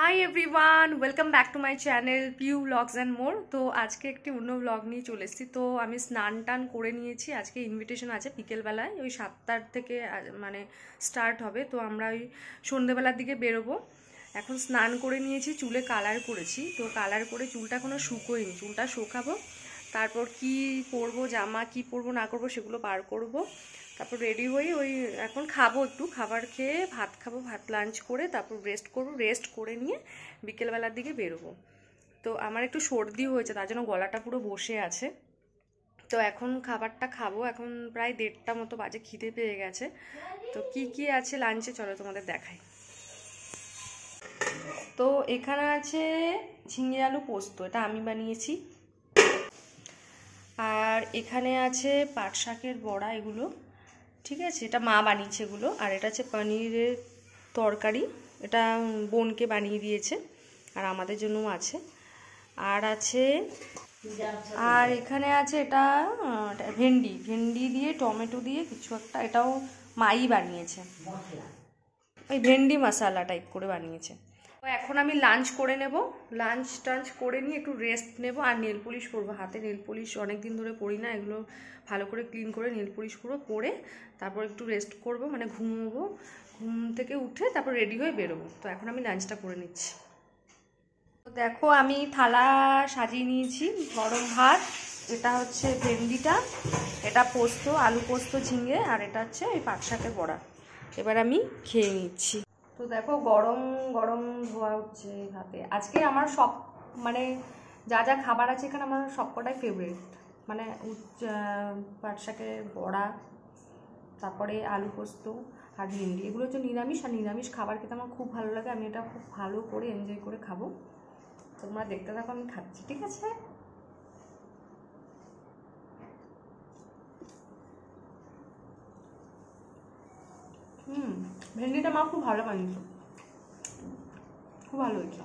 High everyone, welcome back to my channel Piu vlogs and more. তো আজকে একটি অন্য ব্লগ নিয়ে চলে এসেছি। তো আমি স্নান টান করে নিয়েছি। আজকে ইনভিটেশন আছে বিকেলবেলায়, ওই 7টার থেকে মানে স্টার্ট হবে। তো আমরা ওই সন্ধ্যেবেলার দিকে বেরোবো। এখন স্নান করে নিয়েছি, চুলে কালার করেছি। তো কালার করে চুলটা এখনও শুকোয়নি, চুলটা শুকাবো। তারপর কি পরবো, জামা কি পরবো না করবো সেগুলো বার করবো। তারপর রেডি হয়ে ওই এখন খাবো, একটু খাবার খেয়ে ভাত খাবো, ভাত লাঞ্চ করে তারপর রেস্ট করবো, রেস্ট করে নিয়ে বিকেলবেলার দিকে বেরোবো। তো আমার একটু সর্দি হয়েছে, তার জন্য গলাটা পুরো বসে আছে। তো এখন খাবারটা খাবো, এখন প্রায় 1:30 মতো বাজে, খিদে পেয়ে গেছে। তো কি কি আছে লাঞ্চে চলো তোমাদের দেখাই। তো এখানে আছে ঝিঙে আলু পোস্ত, এটা আমি বানিয়েছি। আর এখানে আছে পাট শাকের বড়া, এগুলো ঠিক আছে, এটা মা বানিয়েছে এগুলো। আর এটা আছে পনিরের তরকারি, এটা বোনকে বানিয়ে দিয়েছে, আর আমাদের জন্যও আছে। আর আছে, আর এখানে আছে এটা ভেন্ডি, ভেন্ডি দিয়ে টমেটো দিয়ে কিছু একটা, এটাও মাই বানিয়েছে, ওই ভেন্ডি মশলা টাইপ করে বানিয়েছে। এখন আমি লাঞ্চ করে নেব, লাঞ্চ টাঞ্চ করে নিয়ে একটু রেস্ট নেব। আর নেল পলিশ করবো, হাতে নেল পলিশ অনেক দিন ধরে পরি না, এগুলো ভালো করে ক্লিন করে নেল পলিশ করবো, করে তারপর একটু রেস্ট করব, মানে ঘুমোবো। ঘুম থেকে উঠে তারপর রেডি হয়ে বেরোবো। তো এখন আমি লাঞ্চটা করে নিচ্ছি। তো দেখো আমি থালা সাজিয়ে নিয়েছি, গরম ভাত, এটা হচ্ছে ভেন্ডিটা, এটা পোস্ত, আলু পোস্ত ঝিঙে, আর এটা হচ্ছে এই পাট শাকের বড়া। এবার আমি খেয়ে নিচ্ছি। তো দেখো গরম গরম ধোয়া হচ্ছে হাতে। আজকে আমার সব মানে যা যা খাবার আছে এখানে আমার সবকটাই ফেভারিট, মানে পাট শাকের বড়া, তারপরে আলু পোস্ত আর ভেন্ডি, এগুলো হচ্ছে নিরামিষ। আর নিরামিষ খাবার খেতে আমার খুব ভালো লাগে, আমি এটা খুব ভালো করে এনজয় করে খাবো। তোমরা দেখতে থাকো, আমি খাচ্ছি, ঠিক আছে? ভেন্ডিটা মা খুব ভালো বানিয়েছো, খুব ভালো হয়েছে।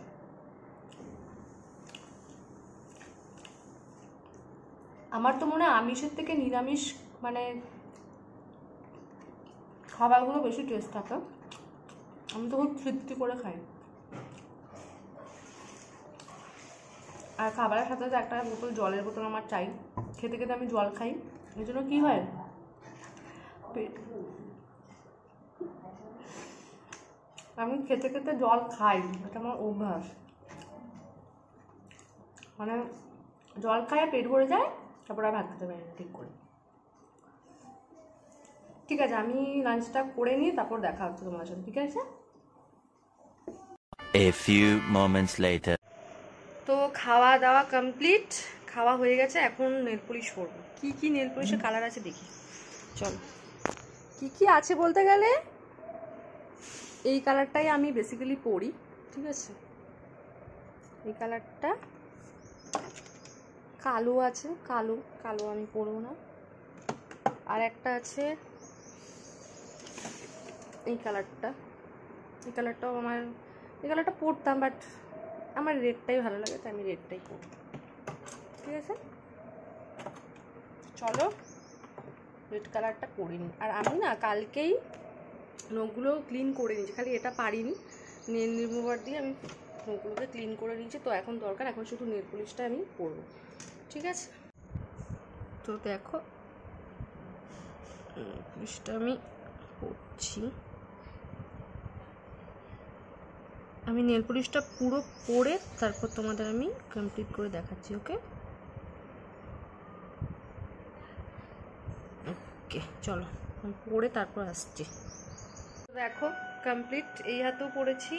আমার তো মনে হয় আমিষের থেকে নিরামিষ মানে খাবারগুলো বেশি টেস্ট থাকে। আমি তো খুব তৃপ্তি করে খাই। আর খাবারের সাথে সাথে একটা বোতল জলের বোতল আমার চাই, খেতে খেতে আমি জল খাই। এই জন্য কী হয়, আমি খেতে খেতে জল খাই, এটা আমার অভ্যাস। মানে জল খাই, পেট ভরে যায়, তারপর আর ভাত খেতে পারি না ঠিক করে। ঠিক আছে, আমি লাঞ্চটা করে নিই, তারপর দেখা হচ্ছে তোমার সাথে, ঠিক আছে? A few moments later. তো খাওয়া দাওয়া কমপ্লিট, খাওয়া হয়ে গেছে, এখন নেল পলিশ করবো। কি কি নেল পলিশের কালার আছে দেখি, চল। কি কি আছে বলতে গেলে এই কালারটাই আমি বেসিক্যালি পরি, ঠিক আছে? এই কালারটা, কালো আছে, কালো কালো আমি পরবো না। আর একটা আছে এই কালারটা, এই কালারটাও আমার, এই কালারটা পরতাম, বাট আমার রেডটাই ভালো লাগে, তাই আমি রেডটাই পরব, ঠিক আছে? চলো রেড কালারটা পরিনি। আর আমি না কালকেই নখগুলো ক্লিন করে নিয়েছি, খালি এটা পারিনি, নেল রিমুভার দিয়ে আমি নখগুলোকে ক্লিন করে নিয়েছি। তো এখন দরকার, এখন শুধু নেল পলিশটা আমি পরবো, ঠিক আছে? তো দেখো নেল পলিশটা আমি পরছি, আমি নেল পলিশটা পুরো পরে তারপর তোমাদের আমি কমপ্লিট করে দেখাচ্ছি। ওকে ওকে, চলো আমি পরে তারপর আসছি। দেখো কমপ্লিট, এই হাতেও পরেছি,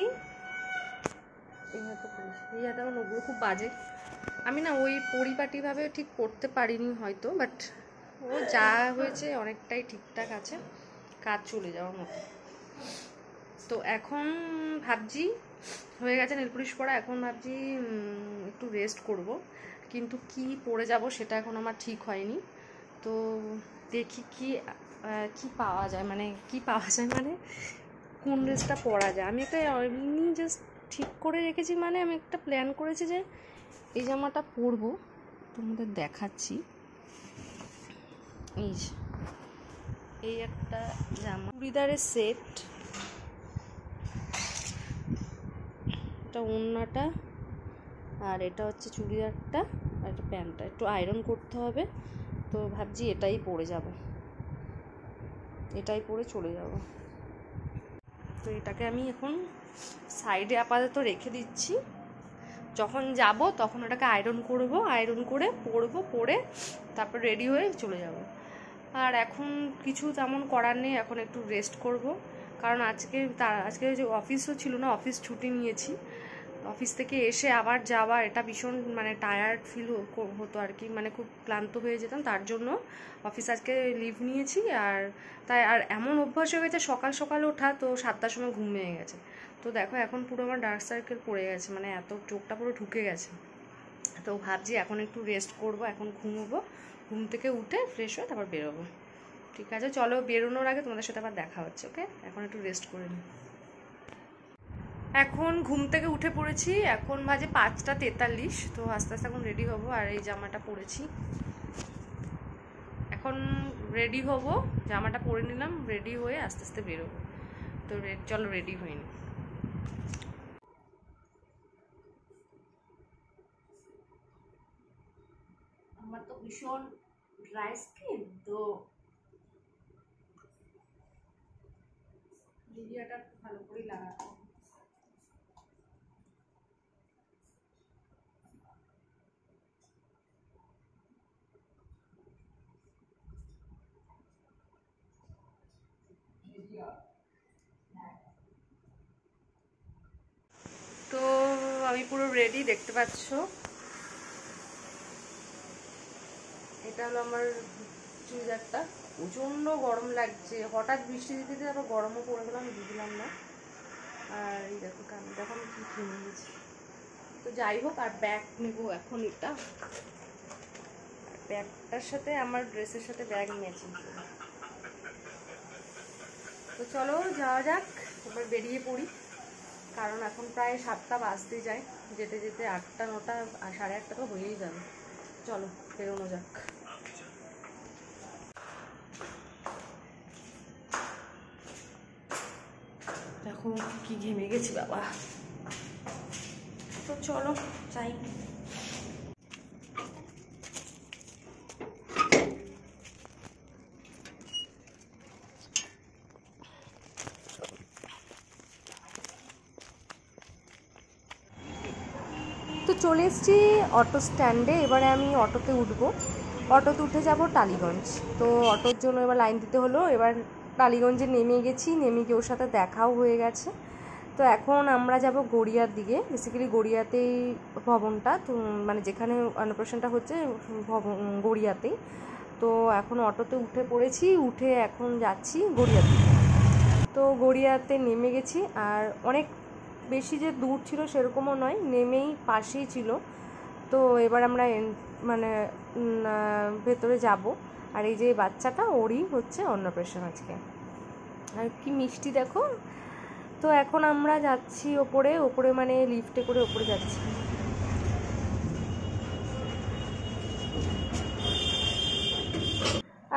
এই হাতে পরেছি, এই হাতে আমার নখগুলো খুব বাজে। আমি না ওই পরিপাটিভাবে ঠিক করতে পারিনি হয়তো, বাট ও যা হয়েছে অনেকটাই ঠিকঠাক আছে, কাজ চলে যাওয়ার মতো। তো এখন ভাবছি হয়ে গেছে নেল পলিশ পরা, এখন ভাবছি একটু রেস্ট করব, কিন্তু কি পরে যাব সেটা এখন আমার ঠিক হয়নি। তো দেখি কি কি পাওয়া যায়, মানে কি পাওয়া যায় মানে কোন ড্রেসটা পরা যায়। আমি একটা এমনি জাস্ট ঠিক করে রেখেছি, মানে আমি একটা প্ল্যান করেছি যে এই জামাটা পরবো, তোমাদের দেখাচ্ছি। এই একটা জামা, চুড়িদারের সেট, এটা ওড়নাটা, আর এটা হচ্ছে চুড়িদারটা, আর এটা প্যান্টটা একটু আয়রন করতে হবে। তো ভাবছি এটাই পরে যাব, এটাই পরে চলে যাব। তো এটাকে আমি এখন সাইডে আপাতত রেখে দিচ্ছি, যখন যাব তখন ওটাকে আয়রন করব, আয়রন করে পরবো, পরে তারপর রেডি হয়ে চলে যাব। আর এখন কিছু তেমন করার নেই, এখন একটু রেস্ট করব, কারণ আজকে যে অফিসও ছিল না, অফিস ছুটি নিয়েছি। অফিস থেকে এসে আবার যাওয়া, এটা ভীষণ মানে টায়ার্ড ফিল হতো আর কি, মানে খুব ক্লান্ত হয়ে যেতাম, তার জন্য অফিস আজকে লিভ নিয়েছি। আর তাই আর এমন অভ্যাস হয়ে গেছে সকাল সকাল ওঠা, তো 7টার সময় ঘুম ভেঙে গেছে। তো দেখো এখন পুরো আমার ডার্ক সার্কেল পড়ে গেছে, মানে এত চোখটা পুরো ঢুকে গেছে। তো ভাবছি এখন একটু রেস্ট করব, এখন ঘুমোবো, ঘুম থেকে উঠে ফ্রেশ হয়ে তারপর বেরোবো। ঠিক আছে, চলো বেরোনোর আগে তোমাদের সাথে আবার দেখা হচ্ছে। ওকে, এখন একটু রেস্ট করে নিই। এখন ঘুম থেকে উঠে পড়েছি, এখন বাজে 5টা 43। তো আস্তে আস্তে এখন রেডি হব, আর এই জামাটা পরেছি, এখন রেডি হব, জামাটা পরে নিলাম, রেডি হয়ে আস্তে আস্তে বেরোবো। তো চলো রেডি হয়ে নি। আমার তো ভীষণ ড্রাই স্কিন, তো ভিডিওটা ভালো করে লাগাতে। তো আমি পুরো রেডি, দেখতে পাচ্ছ। এটা হলো আমার চুড়িদারটা, প্রচণ্ড গরম লাগছে, হঠাৎ বৃষ্টি দিতে দিতে আবার গরমও পড়ে গেলাম, বুঝলাম না। আর এই দেখো কান, দেখো আমি কি কিনে নিয়েছি। তো যাই হোক, আর ব্যাগ নেবো এখন, এটা ব্যাগটার সাথে আমার ড্রেসের সাথে ব্যাগ ম্যাচিং। তো চলো যাওয়া যাক, এবার বেরিয়ে পড়ি, কারণ এখন প্রায় 7টা বাজতে যায়, যেতে যেতে 8টা 9টা আর 8:30 তো হয়েই যাবে। চলো বেরোনো যাক। দেখো কি ঘেমে গেছি বাবা। তো চলো যাই। তো চলে এসেছি অটো স্ট্যান্ডে, এবারে আমি অটোতে উঠবো, অটোতে উঠে যাব টালিগঞ্জ। তো অটোর জন্য এবার লাইন দিতে হলো, এবার টালিগঞ্জে নেমে গেছি, নেমে গিয়ে ওর সাথে দেখাও হয়ে গেছে। তো এখন আমরা যাব গড়িয়ার দিকে, বেসিক্যালি গড়িয়াতেই ভবনটা, তো মানে যেখানে অন্নপ্রাশনটা হচ্ছে গড়িয়াতেই। তো এখন অটোতে উঠে পড়েছি, উঠে এখন যাচ্ছি গড়িয়াতে। তো গড়িয়াতে নেমে গেছি, আর অনেক বেশি যে দূর ছিল সেরকমও নয়, নেমেই পাশেই ছিল। তো এবার আমরা মানে ভেতরে যাব, আর এই যে বাচ্চাটা, ওরই হচ্ছে অন্নপ্রাশন আজকে, আর কি মিষ্টি দেখো। তো এখন আমরা যাচ্ছি ওপরে মানে লিফটে করে ওপরে যাচ্ছি।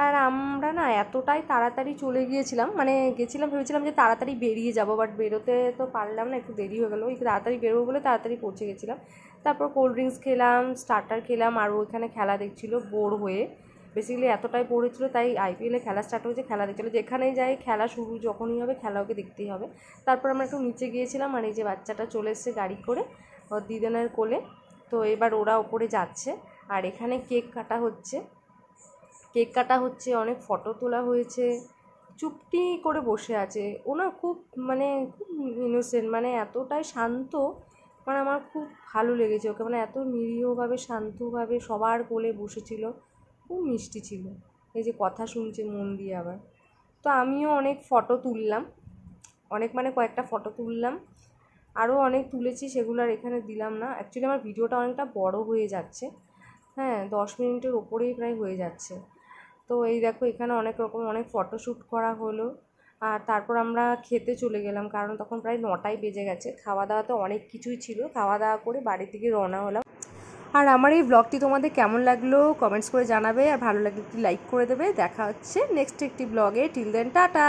আর আমরা না এতটাই তাড়াতাড়ি চলে গিয়েছিলাম, মানে গেছিলাম, ভেবেছিলাম যে তাড়াতাড়ি বেরিয়ে যাব, বাট বেরোতে তো পারলাম না, একটু দেরি হয়ে গেলো। তাড়াতাড়ি বেরোবো বলে তাড়াতাড়ি পৌঁছে গেছিলাম। তারপর কোল্ড ড্রিঙ্কস খেলাম, স্টার্টার খেলাম, আর ওইখানে খেলা দেখছিলো বোর হয়ে, বেসিক্যালি এতটাই বোর হচ্ছিলো, তাই আইপিএলে খেলা স্টার্ট হয়েছে, খেলা দেখছিলো, যেখানেই যাই খেলা শুরু যখনই হবে খেলা ওকে দেখতেই হবে। তারপর আমরা একটু নিচে গিয়েছিলাম, আর এই যে বাচ্চাটা চলে এসছে গাড়ি করে ওর দিদানের কোলে। তো এবার ওরা ওপরে যাচ্ছে, আর এখানে কেক কাটা হচ্ছে, অনেক ফটো তোলা হয়েছে, চুপটি করে বসে আছে ও না, খুব মানে খুব ইনোসেন্ট, মানে এতটাই শান্ত, মানে আমার খুব ভালো লেগেছে ওকে, মানে এত নিরীহভাবে শান্তভাবে সবার কোলে বসেছিল, খুব মিষ্টি ছিল। এই যে কথা শুনছে মন দিয়ে আবার। তো আমিও অনেক ফটো তুললাম, মানে কয়েকটা ফটো তুললাম, আরও অনেক তুলেছি, সেগুলো আর এখানে দিলাম না। অ্যাকচুয়ালি আমার ভিডিওটা অনেকটা বড় হয়ে যাচ্ছে, হ্যাঁ 10 মিনিটের ওপরেই প্রায় হয়ে যাচ্ছে। তো এই দেখো এখানে অনেক ফটোশ্যুট করা হলো, আর তারপর আমরা খেতে চলে গেলাম, কারণ তখন প্রায় 9টাই বেজে গেছে। খাওয়া দাওয়াতে অনেক কিছুই ছিল, খাওয়া দাওয়া করে বাড়ির দিকে রওনা হলাম। আর আমার এই ব্লগটি তোমাদের কেমন লাগলো কমেন্টস করে জানাবে, আর ভালো লাগলে একটি লাইক করে দেবে। দেখা হচ্ছে নেক্সট একটি ব্লগে, টিল দেন টাটা।